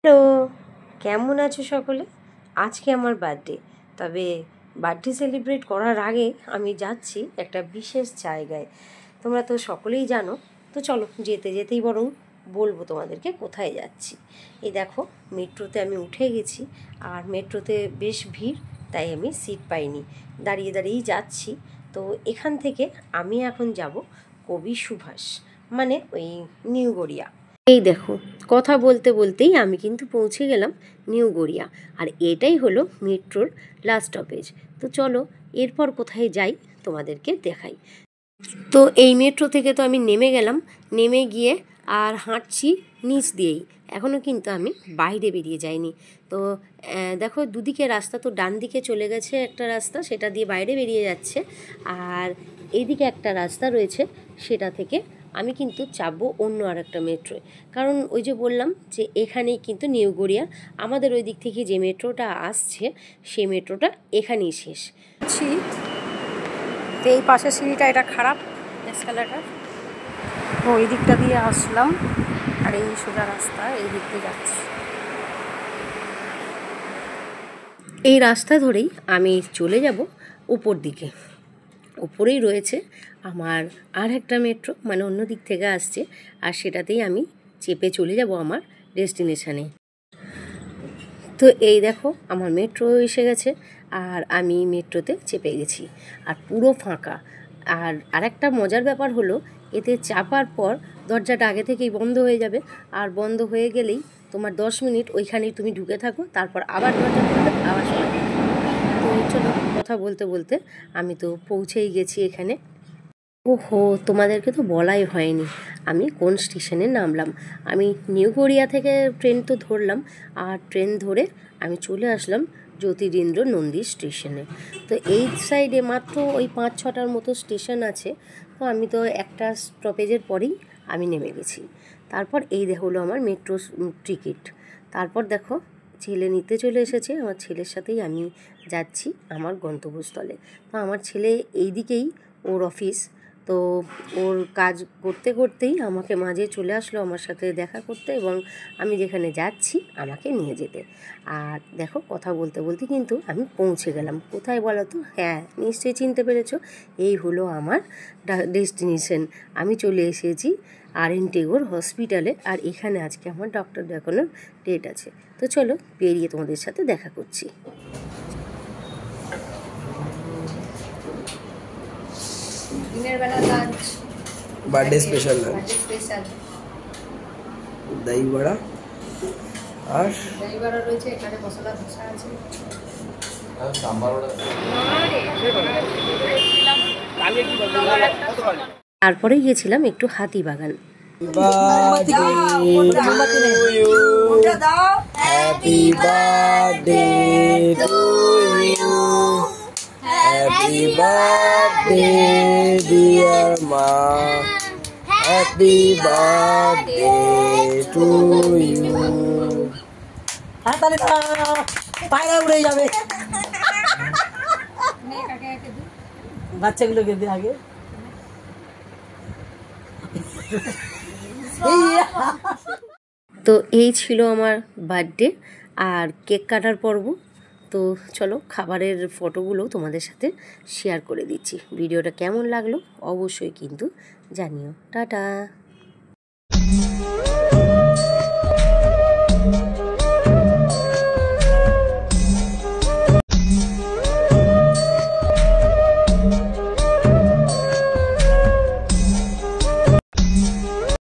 Hello, কেমন আছো সকলে? আজকে আমার বার্থডে। তবে বার্থডে সেলিব্রেট করার আগে আমি যাচ্ছি একটা বিশেষ জায়গায়। তোমরা তো সকলেই জানো। তো চলো, যেতে যেতেই বরং বলবো তোমাদেরকে কোথায় যাচ্ছি। এই দেখো, মেট্রোতে আমি উঠে গেছি। আর মেট্রোতে বেশ ভিড়, তাই আমি সিট পাইনি, দাঁড়িয়ে দাঁড়িয়েই যাচ্ছি। তো এখান থেকে আমি এখন যাব কবি সুভাষ, মানে ওই নিউ গড়িয়া। এই দেখো, কথা বলতে বলতেই আমি কিন্তু পৌঁছে গেলাম নিউ গড়িয়া। আর এটাই হলো মেট্রোর লাস্ট স্টপেজ। তো চলো, এরপর কোথায় যাই তোমাদেরকে দেখাই। তো এই মেট্রো থেকে তো আমি নেমে গেলাম, নেমে গিয়ে আর হাঁটছি নিচ দিয়েই। এখনও কিন্তু আমি বাইরে বেরিয়ে যাইনি। তো দেখো, দুদিকে রাস্তা, তো ডান দিকে চলে গেছে একটা রাস্তা, সেটা দিয়ে বাইরে বেরিয়ে যাচ্ছে। আর এইদিকে একটা রাস্তা রয়েছে, সেটা থেকে আমি কিন্তু চাপবো অন্য আর একটা মেট্রোয়। কারণ ওই যে বললাম যে এখানেই কিন্তু নিউ গড়িয়া, আমাদের ওই দিক থেকে যে মেট্রোটা আসছে সেই মেট্রোটা এখানেই শেষ। তো এই পাশের সিঁড়িটা এটা খারাপ, এসকালেটার। তো ওই দিকটা দিয়ে আসলাম, আর এই সোজা রাস্তা এই দিক দিয়ে যাচ্ছি। এই রাস্তা ধরেই আমি চলে যাব উপর দিকে। উপরেই রয়েছে আমার আর একটা মেট্রো, মানে অন্য দিক থেকে আসছে, আর সেটাতেই আমি চেপে চলে যাব আমার ডেস্টিনেশানে। তো এই দেখো, আমার মেট্রো এসে গেছে, আর আমি মেট্রোতে চেপে গেছি, আর পুরো ফাঁকা। আর আরেকটা মজার ব্যাপার হলো, এতে চাপার পর দরজাটা আগে থেকেই বন্ধ হয়ে যাবে, আর বন্ধ হয়ে গেলেই তোমার 10 মিনিট ওইখানেই তুমি ঢুকে থাকো, তারপর আবার দরজা খুলবে, আবার সময়। তো চলো, কথা বলতে বলতে আমি তো পৌঁছেই গেছি এখানে। ওহো, তোমাদেরকে তো বলাই হয়নি আমি কোন স্টেশনে নামলাম। আমি নিউ গড়িয়া থেকে ট্রেন তো ধরলাম, আর ট্রেন ধরে আমি চলে আসলাম জ্যোতিরিন্দ্র নন্দী স্টেশনে। তো এই সাইডে মাত্র ওই 5-6টার মতো স্টেশন আছে। তো আমি তো একটা স্টপেজের পরেই আমি নেমে গেছি। তারপর এই হলো আমার মেট্রো টিকিট। তারপর দেখো, ছেলে নিতে চলে এসেছে। আমার ছেলের সাথেই আমি যাচ্ছি আমার গন্তব্যস্থলে। তো আমার ছেলে এই দিকেই, ওর অফিস। তো ওর কাজ করতে করতেই আমাকে মাঝে চলে আসলো আমার সাথে দেখা করতে, এবং আমি যেখানে যাচ্ছি আমাকে নিয়ে যেতে। আর দেখো, কথা বলতে বলতে কিন্তু আমি পৌঁছে গেলাম। কোথায় বলো তো? হ্যাঁ, নিশ্চয়ই চিনতে পেরেছো, এই হলো আমার ডেস্টিনেশন। আমি চলে এসেছি RN টেগোর হসপিটালে, আর এখানে আজকে আমার ডক্টর দেখানোর ডেট আছে। তো চলো, বেরিয়ে তোমাদের সাথে দেখা করছি। দিনের বেলা লাঞ্চ, বার্থডে স্পেশাল লাঞ্চ, দই বড়া, আর দই বড়া রয়েছে, এখানে মশলা ধোসা আছে। তারপরে গিয়েছিলাম একটু Hatibagan. Happy birthday to you, happy birthday dear Ma, happy birthday to you. তাহলে পায়রা উড়ে যাবে, বাচ্চাগুলোকে দিয়ে আগে। তো এই ছিল আমার বার্থডে আর কেক কাটার পর্ব। তো চলো, খাবারের ফটোগুলো তোমাদের সাথে শেয়ার করে দিচ্ছি। ভিডিওটা কেমন লাগলো অবশ্যই কিন্তু জানিও। টাটা।